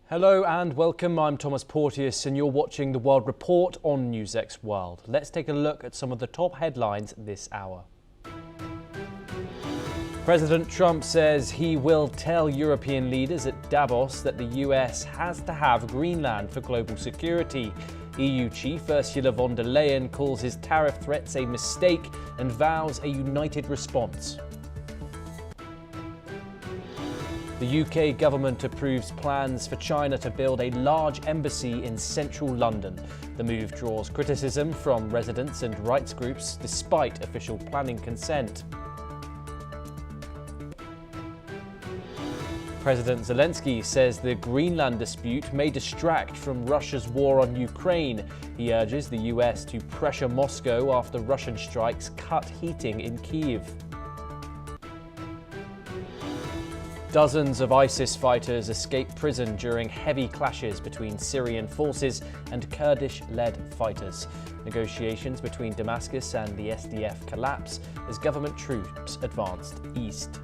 Hello and welcome, I'm Thomas Porteous and you're watching The World Report on NewsX World. Let's take a look at some of the top headlines this hour. President Trump says he will tell European leaders at Davos that the US has to have Greenland for global security. EU Chief Ursula von der Leyen calls his tariff threats a mistake and vows a united response. The UK government approves plans for China to build a large embassy in central London. The move draws criticism from residents and rights groups despite official planning consent. President Zelensky says the Greenland dispute may distract from Russia's war on Ukraine. He urges the US to pressure Moscow after Russian strikes cut heating in Kyiv. Dozens of ISIS fighters escaped prison during heavy clashes between Syrian forces and Kurdish-led fighters. Negotiations between Damascus and the SDF collapse as government troops advanced east.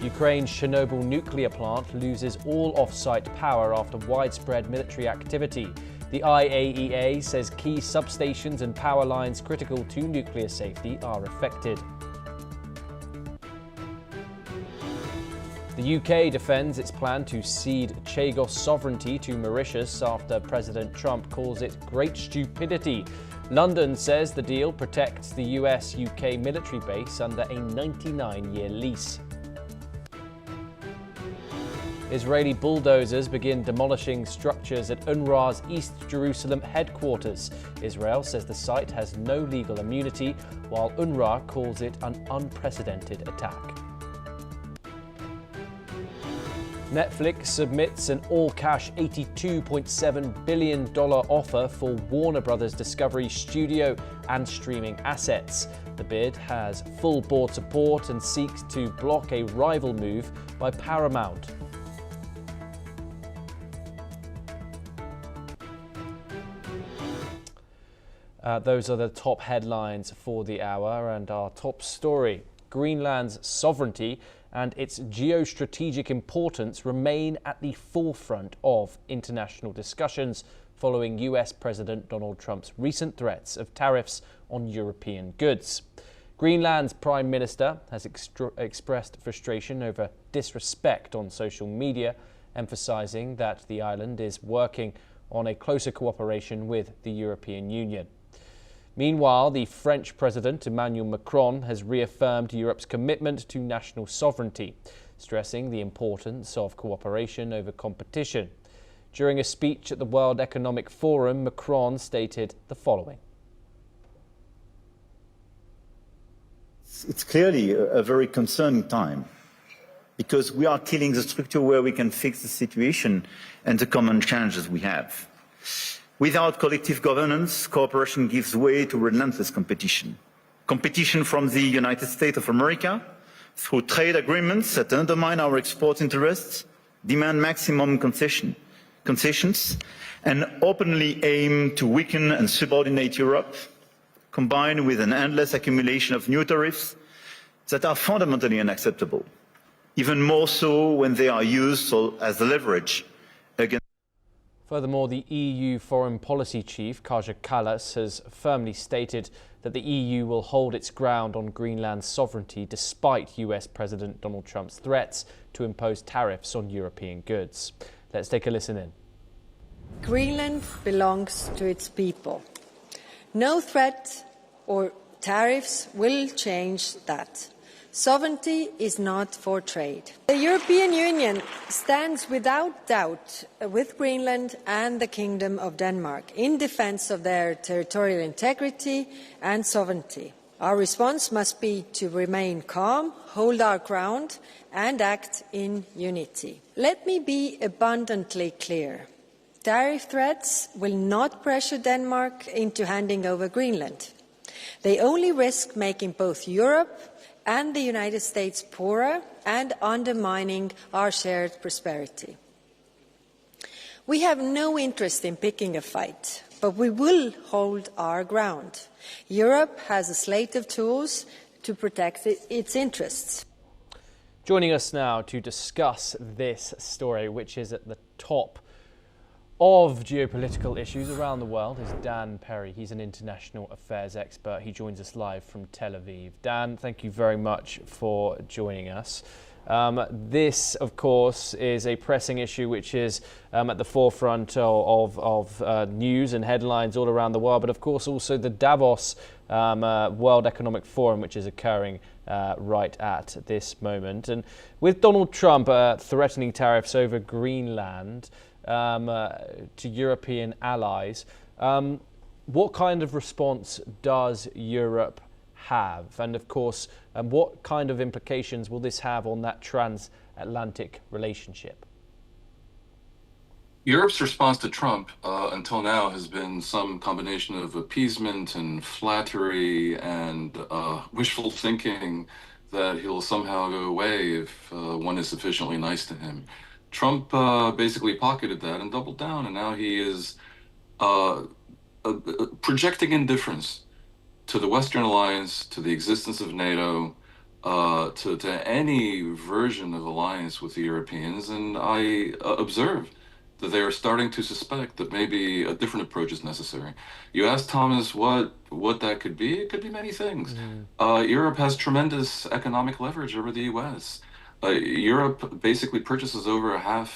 Ukraine's Chernobyl nuclear plant loses all off-site power after widespread military activity. The IAEA says key substations and power lines critical to nuclear safety are affected. The UK defends its plan to cede Chagos sovereignty to Mauritius after President Trump calls it great stupidity. London says the deal protects the US-UK military base under a 99-year lease. Israeli bulldozers begin demolishing structures at UNRWA's East Jerusalem headquarters. Israel says the site has no legal immunity, while UNRWA calls it an unprecedented attack. Netflix submits an all-cash $82.7 billion offer for Warner Bros. Discovery studio and streaming assets. The bid has full board support and seeks to block a rival move by Paramount. Those are the top headlines for the hour, and our top story. Greenland's sovereignty and its geostrategic importance remain at the forefront of international discussions following US President Donald Trump's recent threats of tariffs on European goods. Greenland's Prime Minister has expressed frustration over disrespect on social media, emphasizing that the island is working on a closer cooperation with the European Union. Meanwhile, the French President Emmanuel Macron has reaffirmed Europe's commitment to national sovereignty, stressing the importance of cooperation over competition. During a speech at the World Economic Forum, Macron stated the following. It's clearly a very concerning time, because we are killing the structure where we can fix the situation and the common challenges we have. Without collective governance, cooperation gives way to relentless competition. Competition from the United States of America through trade agreements that undermine our export interests, demand maximum concessions, and openly aim to weaken and subordinate Europe, combined with an endless accumulation of new tariffs that are fundamentally unacceptable, even more so when they are used as leverage against. Furthermore, the EU Foreign Policy Chief, Kaja Kallas, has firmly stated that the EU will hold its ground on Greenland's sovereignty despite US President Donald Trump's threats to impose tariffs on European goods. Let's take a listen in. Greenland belongs to its people. No threat or tariffs will change that. Sovereignty is not for trade. The European Union stands without doubt with Greenland and the Kingdom of Denmark in defence of their territorial integrity and sovereignty. Our response must be to remain calm, hold our ground, and act in unity. Let me be abundantly clear. Tariff threats will not pressure Denmark into handing over Greenland. They only risk making both Europe and the United States poorer and undermining our shared prosperity. We have no interest in picking a fight, but we will hold our ground. Europe has a slate of tools to protect its interests. Joining us now to discuss this story, which is at the top of geopolitical issues around the world, is Dan Perry. He's an international affairs expert. He joins us live from Tel Aviv. Dan, thank you very much for joining us. This, of course, is a pressing issue which is at the forefront of news and headlines all around the world, but of course also the Davos World Economic Forum, which is occurring right at this moment. And with Donald Trump threatening tariffs over Greenland to European allies, what kind of response does Europe have? And of course, what kind of implications will this have on that transatlantic relationship? Europe's response to Trump until now has been some combination of appeasement and flattery and wishful thinking that he'll somehow go away if one is sufficiently nice to him. Trump basically pocketed that and doubled down, and now he is projecting indifference to the Western alliance, to the existence of NATO, to any version of alliance with the Europeans. And I observe that they are starting to suspect that maybe a different approach is necessary. You asked Thomas what that could be. It could be many things. Europe has tremendous economic leverage over the U.S. Europe basically purchases over $500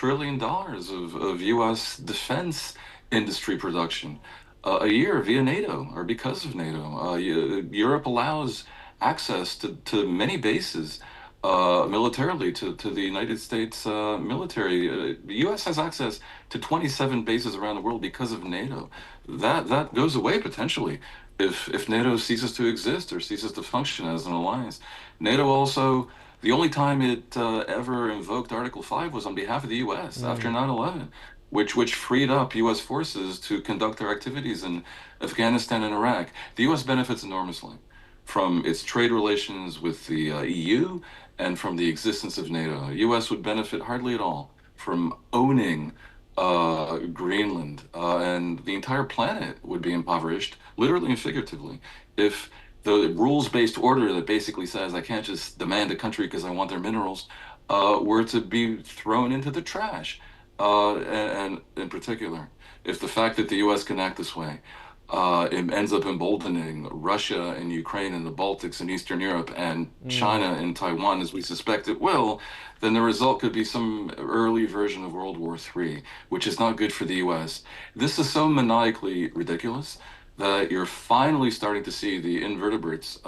billion of U.S. defense industry production a year via NATO or because of NATO. Europe allows access to many bases militarily to the United States military. The U.S. has access to 27 bases around the world because of NATO. That goes away potentially if NATO ceases to exist or ceases to function as an alliance. NATO also, the only time it ever invoked Article 5 was on behalf of the U.S. after 9/11, which freed up U.S. forces to conduct their activities in Afghanistan and Iraq. The U.S. benefits enormously from its trade relations with the EU and from the existence of NATO. The U.S. would benefit hardly at all from owning Greenland, and the entire planet would be impoverished, literally and figuratively, if the rules-based order that basically says I can't just demand a country because I want their minerals were to be thrown into the trash. And in particular, if the fact that the U.S. can act this way it ends up emboldening Russia and Ukraine and the Baltics and Eastern Europe and China and Taiwan, as we suspect it will, then the result could be some early version of World War III, which is not good for the U.S. This is so maniacally ridiculous that you're finally starting to see the invertebrates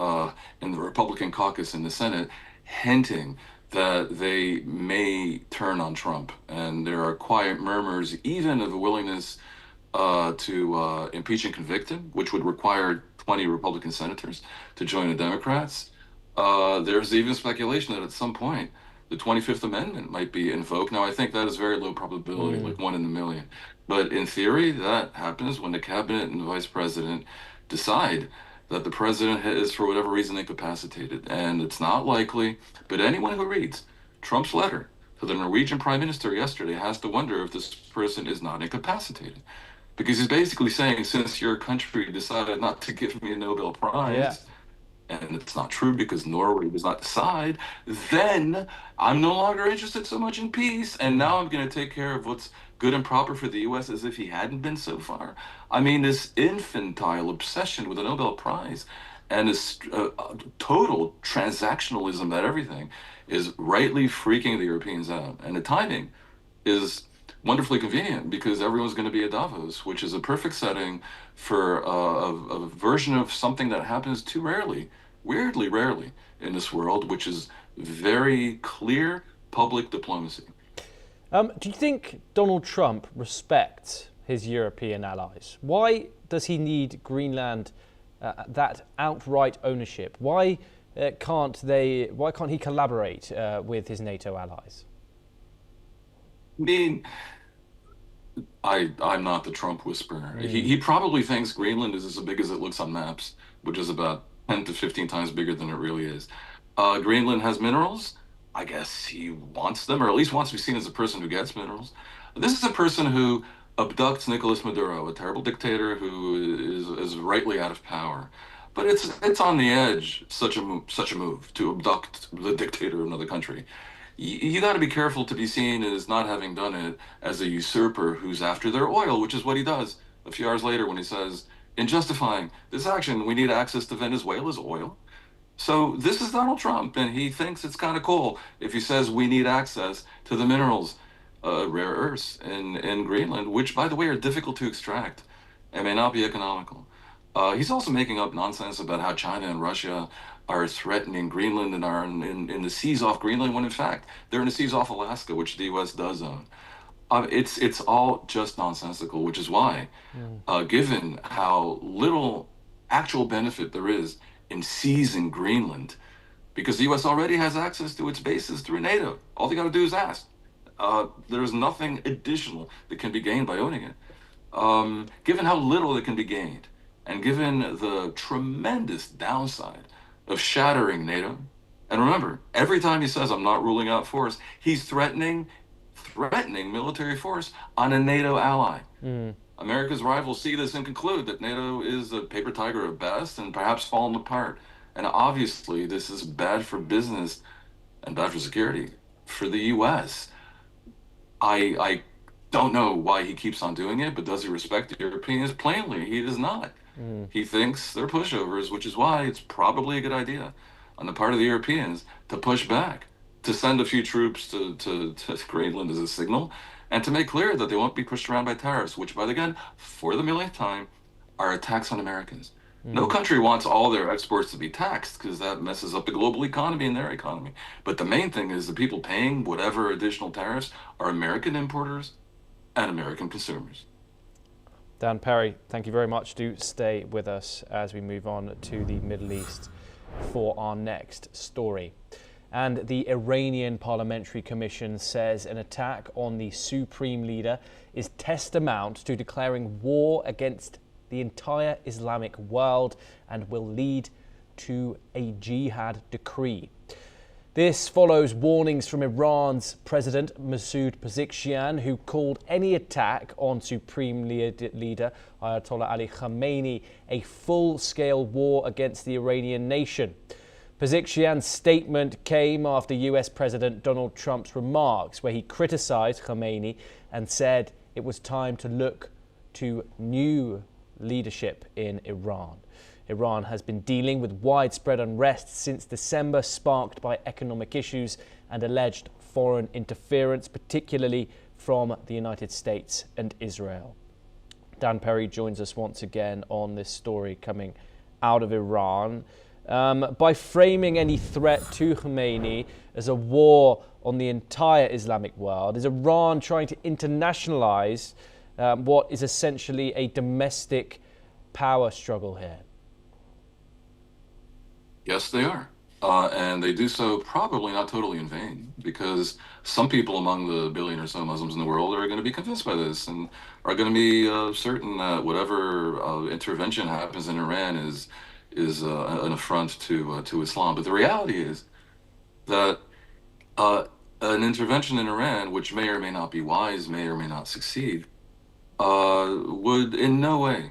in the Republican caucus in the Senate hinting that they may turn on Trump. And there are quiet murmurs even of a willingness to impeach and convict him, which would require 20 Republican senators to join the Democrats. There's even speculation that at some point the 25th Amendment might be invoked. Now, I think that is very low probability, like 1 in a million. But in theory, that happens when the cabinet and the vice president decide that the president is, for whatever reason, incapacitated. And it's not likely, but anyone who reads Trump's letter to the Norwegian prime minister yesterday has to wonder if this person is not incapacitated. Because he's basically saying, since your country decided not to give me a Nobel Prize, and it's not true because Norway does not decide, then I'm no longer interested so much in peace, and now I'm going to take care of what's good and proper for the U.S. as if he hadn't been so far. I mean, this infantile obsession with a Nobel Prize and this total transactionalism about everything is rightly freaking the Europeans out. And the timing is wonderfully convenient because everyone's going to be at Davos, which is a perfect setting for a version of something that happens too rarely, weirdly rarely in this world, which is very clear public diplomacy. Do you think Donald Trump respects his European allies? Why does he need Greenland, that outright ownership? Why can't he collaborate with his NATO allies? I mean, I'm not the Trump whisperer. He probably thinks Greenland is as big as it looks on maps, which is about 10 to 15 times bigger than it really is. Greenland has minerals. I guess he wants them, or at least wants to be seen as a person who gets minerals. This is a person who abducts Nicolas Maduro, a terrible dictator who is rightly out of power. but it's on the edge, such a move to abduct the dictator of another country. You got to be careful to be seen as not having done it as a usurper who's after their oil, which is what he does a few hours later when he says, in justifying this action, we need access to Venezuela's oil. So this is Donald Trump, and he thinks it's kind of cool if he says we need access to the minerals, rare earths in Greenland, which, by the way, are difficult to extract and may not be economical. He's also making up nonsense about how China and Russia are threatening Greenland and are in the seas off Greenland, when in fact they're in the seas off Alaska, which the U.S. does own. It's all just nonsensical, which is why, given how little actual benefit there is in seizing Greenland, because the U.S. already has access to its bases through NATO. All they got to do is ask. There's nothing additional that can be gained by owning it. Given how little that can be gained, and given the tremendous downside of shattering NATO, and remember, every time he says, I'm not ruling out force, he's threatening military force on a NATO ally. America's rivals see this and conclude that NATO is a paper tiger at best and perhaps falling apart. And obviously, this is bad for business and bad for security for the U.S. I don't know why he keeps on doing it, but does he respect the Europeans? Plainly, he does not. He thinks they're pushovers, which is why it's probably a good idea on the part of the Europeans to push back, to send a few troops to Greenland as a signal, and to make clear that they won't be pushed around by tariffs, which, by the again, for the millionth time, are attacks on Americans. No country wants all their exports to be taxed because that messes up the global economy and their economy. But the main thing is the people paying whatever additional tariffs are American importers and American consumers. Dan Perry, thank you very much. Do stay with us as we move on to the Middle East for our next story. And the Iranian Parliamentary Commission says an attack on the supreme leader is tantamount to declaring war against the entire Islamic world and will lead to a jihad decree. This follows warnings from Iran's President Masoud Pezeshkian, who called any attack on Supreme Leader Ayatollah Ali Khamenei a full-scale war against the Iranian nation. Pezeshkian's statement came after US President Donald Trump's remarks, where he criticized Khamenei and said it was time to look to new leadership in Iran. Iran has been dealing with widespread unrest since December, sparked by economic issues and alleged foreign interference, particularly from the United States and Israel. Dan Perry joins us once again on this story coming out of Iran. By framing any threat to Khamenei as a war on the entire Islamic world, is Iran trying to internationalize what is essentially a domestic power struggle here? Yes, they are. And they do so probably not totally in vain, because some people among the billion or so Muslims in the world are going to be convinced by this and are going to be certain that whatever intervention happens in Iran is an affront to Islam. But the reality is that an intervention in Iran, which may or may not be wise, may or may not succeed, would in no way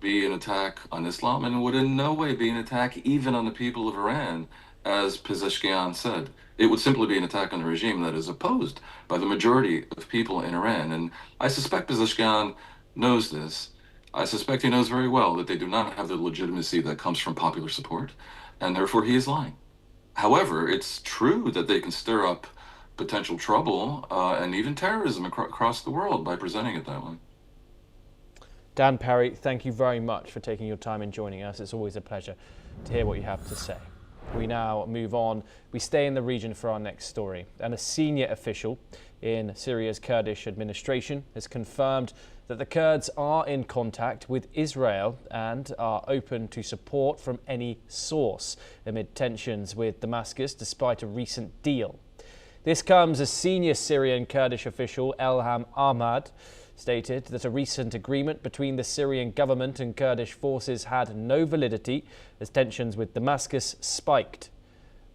be an attack on Islam, and would in no way be an attack even on the people of Iran, as Pezeshkian said. It would simply be an attack on a regime that is opposed by the majority of people in Iran. And I suspect Pezeshkian knows this. I suspect he knows very well that they do not have the legitimacy that comes from popular support, and therefore he is lying. However, it's true that they can stir up potential trouble and even terrorism across the world by presenting it that way. Dan Perry, thank you very much for taking your time and joining us. It's always a pleasure to hear what you have to say. We now move on. We stay in the region for our next story. And a senior official in Syria's Kurdish administration has confirmed that the Kurds are in contact with Israel and are open to support from any source amid tensions with Damascus despite a recent deal. This comes as senior Syrian Kurdish official Elham Ahmad stated that a recent agreement between the Syrian government and Kurdish forces had no validity as tensions with Damascus spiked.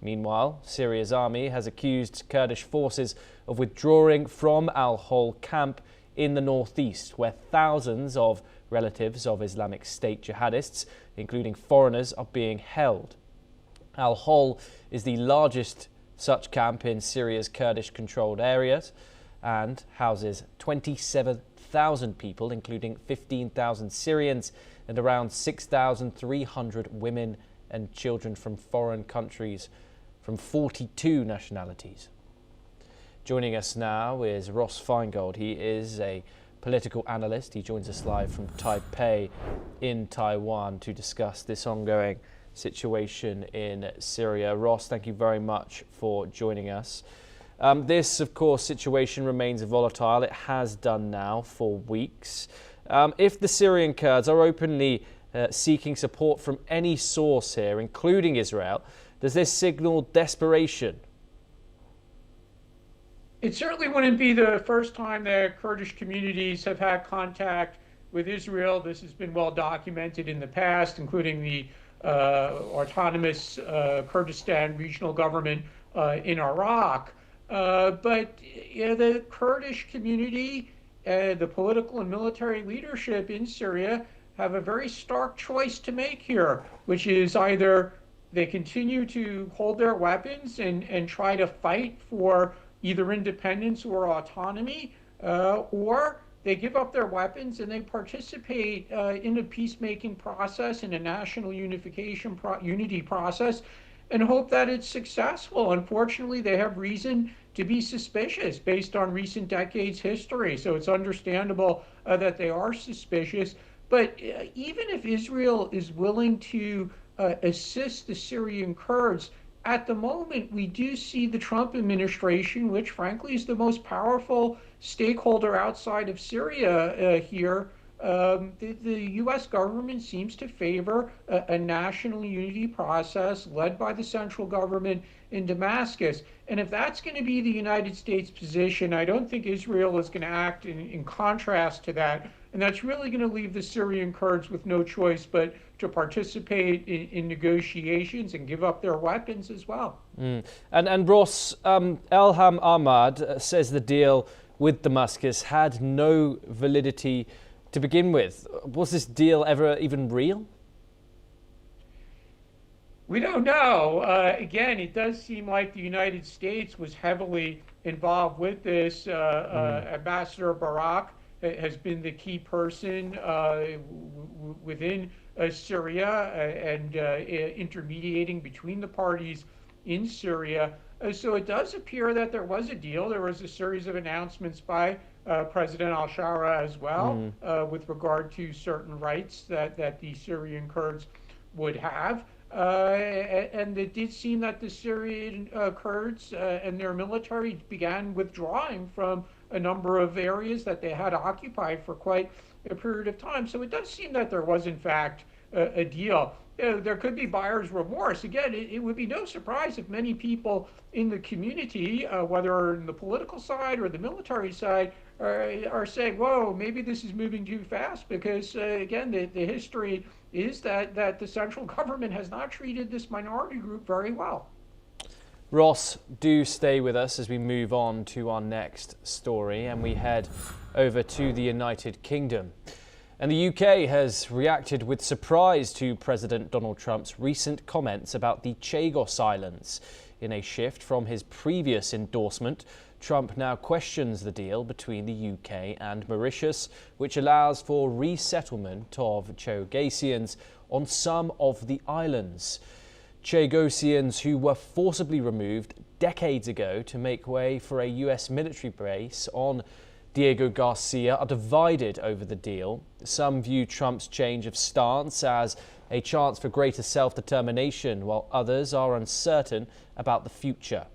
Meanwhile, Syria's army has accused Kurdish forces of withdrawing from Al-Hol camp in the northeast, where thousands of Relatives of Islamic State jihadists, including foreigners, are being held. Al-Hol is the largest such camp in Syria's Kurdish-controlled areas and houses 27,000 people, including 15,000 Syrians and around 6,300 women and children from foreign countries from 42 nationalities. Joining us now is Ross Feingold. He is a political analyst. He joins us live from Taipei in Taiwan to discuss this ongoing situation in Syria. Ross, thank you very much for joining us. This, of course, situation remains volatile. It has done now for weeks. If the Syrian Kurds are openly seeking support from any source here, including Israel, does this signal desperation? It certainly wouldn't be the first time that Kurdish communities have had contact with Israel. This has been well documented in the past, including the autonomous Kurdistan regional government in Iraq. But the Kurdish community, the political and military leadership in Syria have a very stark choice to make here, which is either they continue to hold their weapons and try to fight for either independence or autonomy, or they give up their weapons and they participate in a peacemaking process, in a national unification unity process, and hope that it's successful. Unfortunately, they have reason to be suspicious based on recent decades' history. So it's understandable that they are suspicious. But even if Israel is willing to assist the Syrian Kurds, at the moment, we do see the Trump administration, which frankly is the most powerful stakeholder outside of Syria here. The U.S. government seems to favor a national unity process led by the central government in Damascus. And if that's going to be the United States position, I don't think Israel is going to act in contrast to that. And that's really going to leave the Syrian Kurds with no choice but to participate in negotiations and give up their weapons as well. And Ross, Elham Ahmad says the deal with Damascus had no validity to begin with. Was this deal ever even real? We don't know. Again, it does seem like the United States was heavily involved with this. Ambassador Barak has been the key person within Syria and intermediating between the parties in Syria. So it does appear that there was a deal. There was a series of announcements by President al-Shara as well with regard to certain rights that the Syrian Kurds would have. And it did seem that the Syrian Kurds and their military began withdrawing from a number of areas that they had occupied for quite a period of time. So it does seem that there was, in fact, a deal. There could be buyer's remorse. Again, it would be no surprise if many people in the community, whether in the political side or the military side, are saying, whoa, maybe this is moving too fast, because, again, the history is that the central government has not treated this minority group very well. Ross, do stay with us as we move on to our next story and we head over to the United Kingdom. And the UK has reacted with surprise to President Donald Trump's recent comments about the Chagos Islands. In a shift from his previous endorsement, Trump now questions the deal between the UK and Mauritius, which allows for resettlement of Chagosians on some of the islands. Chagosians who were forcibly removed decades ago to make way for a US military base on Diego Garcia are divided over the deal. Some view Trump's change of stance as a chance for greater self-determination, while others are uncertain about the future.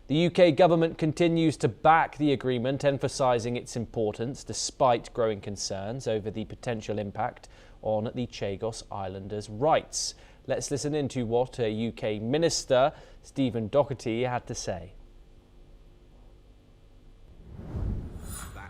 The UK government continues to back the agreement, emphasising its importance despite growing concerns over the potential impact on the Chagos Islanders' rights. Let's listen into what a UK minister, Stephen Doherty, had to say.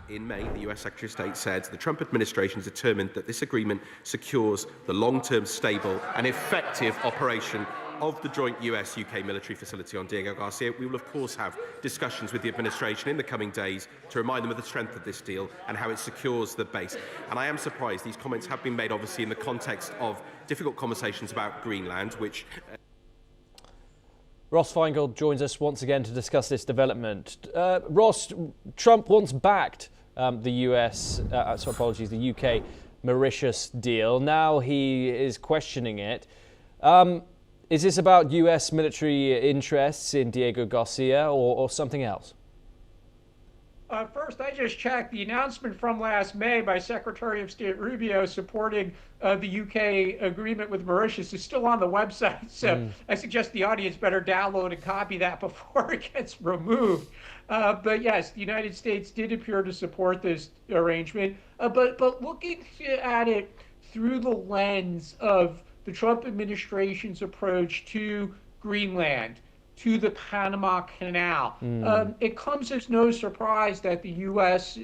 In May, the US Secretary of State said the Trump administration is determined that this agreement secures the long-term, stable and effective operation of the joint US-UK military facility on Diego Garcia, we will of course have discussions with the administration in the coming days to remind them of the strength of this deal and how it secures the base. And I am surprised these comments have been made obviously in the context of difficult conversations about Greenland, which... Ross Feingold joins us once again to discuss this development. Ross, Trump once backed the the UK Mauritius deal. Now he is questioning it. Is this about US military interests in Diego Garcia or something else? First, I just checked the announcement from last May by Secretary of State Rubio supporting the UK agreement with Mauritius is still on the website. So I suggest the audience better download and copy that before it gets removed. But yes, the United States did appear to support this arrangement. But looking at it through the lens of the Trump administration's approach to Greenland, to the Panama Canal. It comes as no surprise that the U.S.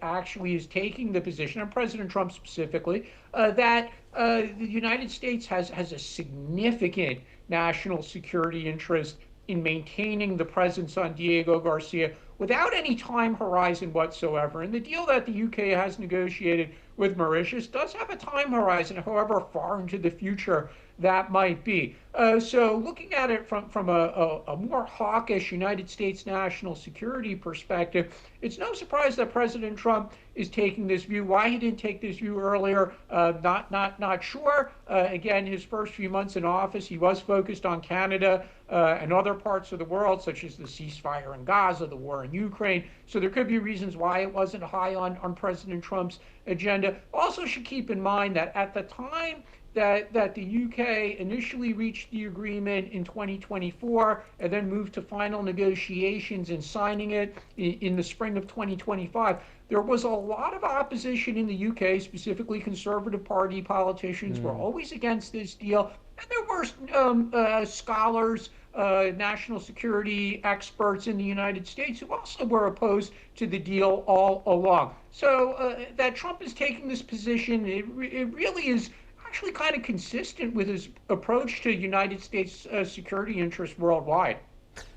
Actually is taking the position, and President Trump specifically, that the United States has a significant national security interest in maintaining the presence on Diego Garcia without any time horizon whatsoever. And the deal that the UK has negotiated with Mauritius does have a time horizon, however far into the future that might be. So looking at it from a more hawkish United States national security perspective, it's no surprise that President Trump is taking this view. Why he didn't take this view earlier, not sure. Again, his first few months in office, he was focused on Canada and other parts of the world, such as the ceasefire in Gaza, the war in Ukraine. So there could be reasons why it wasn't high on President Trump's agenda. Also should keep in mind that at the time that the UK initially reached the agreement in 2024 and then moved to final negotiations and signing it in the spring of 2025, there was a lot of opposition in the UK, specifically Conservative Party politicians were always against this deal. And there were scholars, national security experts in the United States who also were opposed to the deal all along. So that Trump is taking this position, it really is actually kind of consistent with his approach to United States security interests worldwide.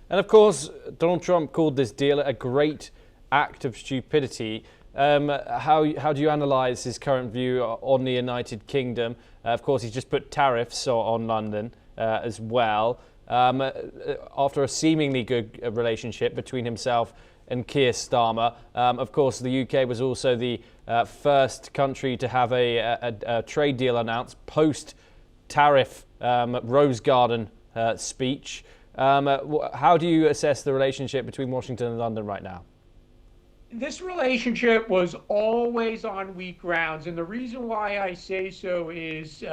And of course, Donald Trump called this deal a great act of stupidity. How do you analyse his current view on the United Kingdom? Of course, he's just put tariffs on London as well. After a seemingly good relationship between himself and Keir Starmer. Of course, the UK was also the first country to have a trade deal announced post-tariff Rose Garden speech. How do you assess the relationship between Washington and London right now? This relationship was always on weak grounds, and the reason why I say so is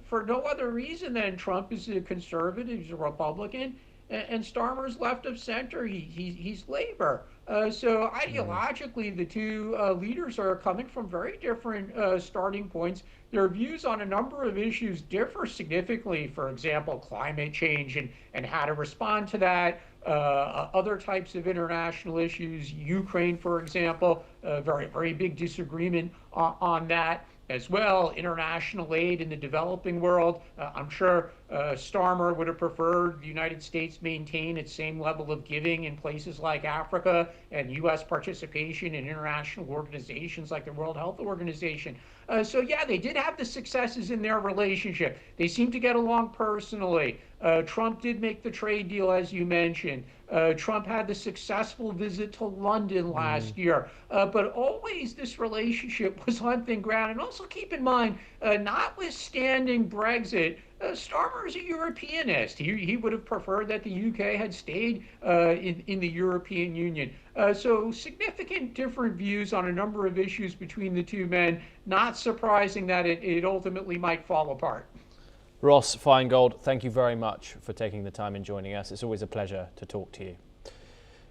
for no other reason than Trump is a conservative, he's a Republican, and Starmer's left of center, he's labor. So ideologically, the two leaders are coming from very different starting points. Their views on a number of issues differ significantly. For example, climate change and how to respond to that. Other types of international issues, Ukraine, for example, very big disagreement on that as well. International aid in the developing world. I'm sure Starmer would have preferred the United States maintain its same level of giving in places like Africa and U.S. participation in international organizations like the World Health Organization. So yeah, they did have the successes in their relationship. They seem to get along personally. Trump did make the trade deal, as you mentioned. Trump had the successful visit to London last year. But always this relationship was on thin ground. And also keep in mind, notwithstanding Brexit, Starmer is a Europeanist. He would have preferred that the UK had stayed in the European Union. So significant different views on a number of issues between the two men. Not surprising that it ultimately might fall apart. Ross Feingold, thank you very much for taking the time and joining us. It's always a pleasure to talk to you.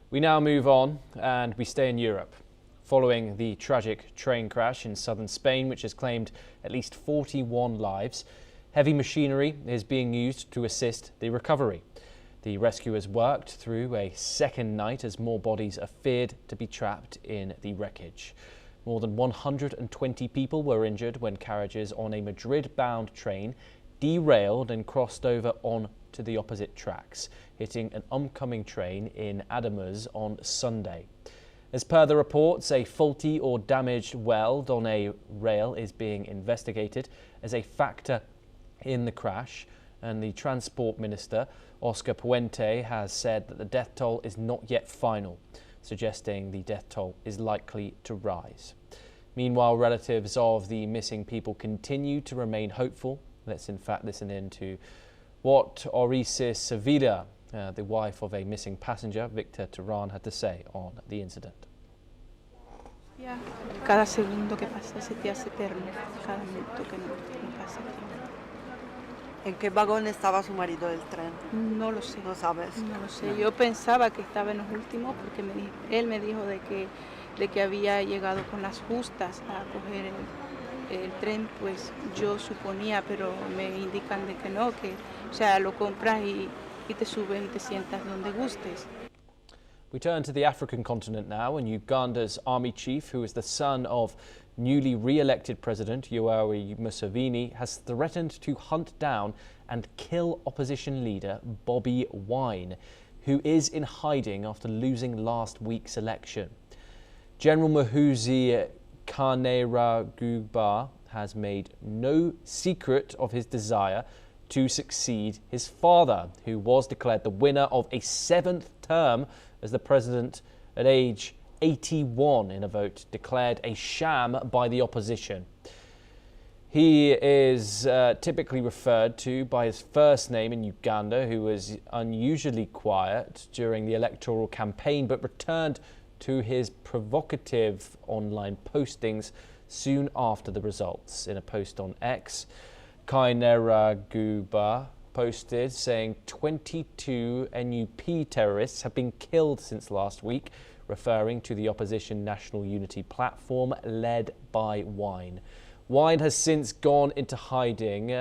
We now move on and we stay in Europe. Following the tragic train crash in southern Spain, which has claimed at least 41 lives, heavy machinery is being used to assist the recovery. The rescuers worked through a second night as more bodies are feared to be trapped in the wreckage. More than 120 people were injured when carriages on a Madrid-bound train derailed and crossed over on to the opposite tracks, hitting an oncoming train in Adamas on Sunday. As per the reports, a faulty or damaged weld on a rail is being investigated as a factor in the crash, and the Transport Minister, Oscar Puente, has said that the death toll is not yet final, suggesting the death toll is likely to rise. Meanwhile, relatives of the missing people continue to remain hopeful. Let's in fact listen in to what Orisis Sevilla, the wife of a missing passenger, Victor Turan, had to say on the incident. Cada segundo que pasa se te hace eterno, cada minuto que no pasa tiempo. ¿En qué vagón estaba su marido del tren? No lo sé. ¿No sabes? No lo sé. Yo pensaba que estaba en los últimos porque él me dijo de que había llegado con las justas a coger el tren, pues yo suponía, pero me indican de que no, que o sea, lo compras y te subes y te sientas donde gustes. We turn to the African continent now, and Uganda's army chief, who is the son of newly re-elected President Yoweri Museveni, has threatened to hunt down and kill opposition leader Bobi Wine, who is in hiding after losing last week's election. General Muhoozi Kainerugaba has made no secret of his desire to succeed his father, who was declared the winner of a 7th term as the president at age 81 in a vote declared a sham by the opposition. He is typically referred to by his first name in Uganda, who was unusually quiet during the electoral campaign but returned to his provocative online postings soon after the results. In a post on X, Kainerugaba posted saying 22 NUP terrorists have been killed since last week, referring to the opposition National Unity platform led by Wine. Wine has since gone into hiding,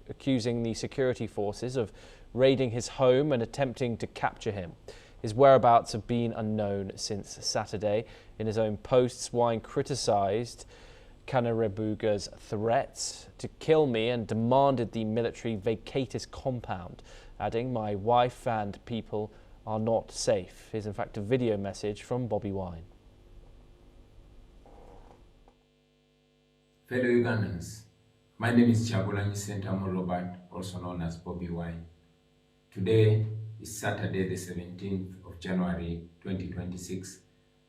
accusing the security forces of raiding his home and attempting to capture him. His whereabouts have been unknown since Saturday. In his own posts, Wine criticised Kainerugaba's threats to kill me and demanded the military vacate his compound, adding, "My wife and people are not safe." Here's in fact a video message from Bobi Wine. Fellow Ugandans, my name is Chagulanyi Sentamu Robert, also known as Bobi Wine. Today is Saturday, the 17th of January 2026,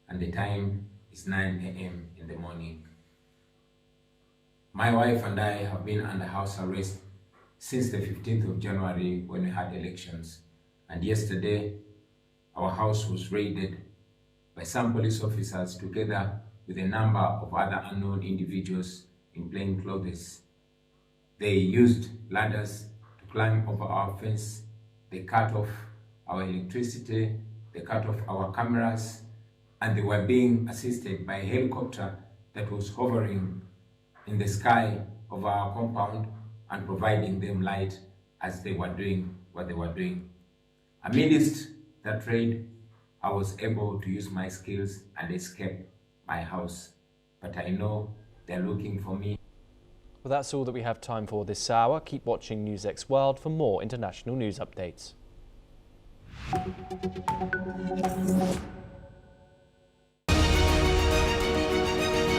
and the time is 9 a.m. in the morning. My wife and I have been under house arrest since the 15th of January when we had elections, and yesterday our house was raided by some police officers together with a number of other unknown individuals in plain clothes. They used ladders to climb over our fence, they cut off our electricity, they cut off our cameras, and they were being assisted by a helicopter that was hovering in the sky of our compound and providing them light as they were doing what they were doing. Amidst that raid, I was able to use my skills and escape my house, but I know they're looking for me. Well, that's all that we have time for this hour. Keep watching NewsX World for more international news updates.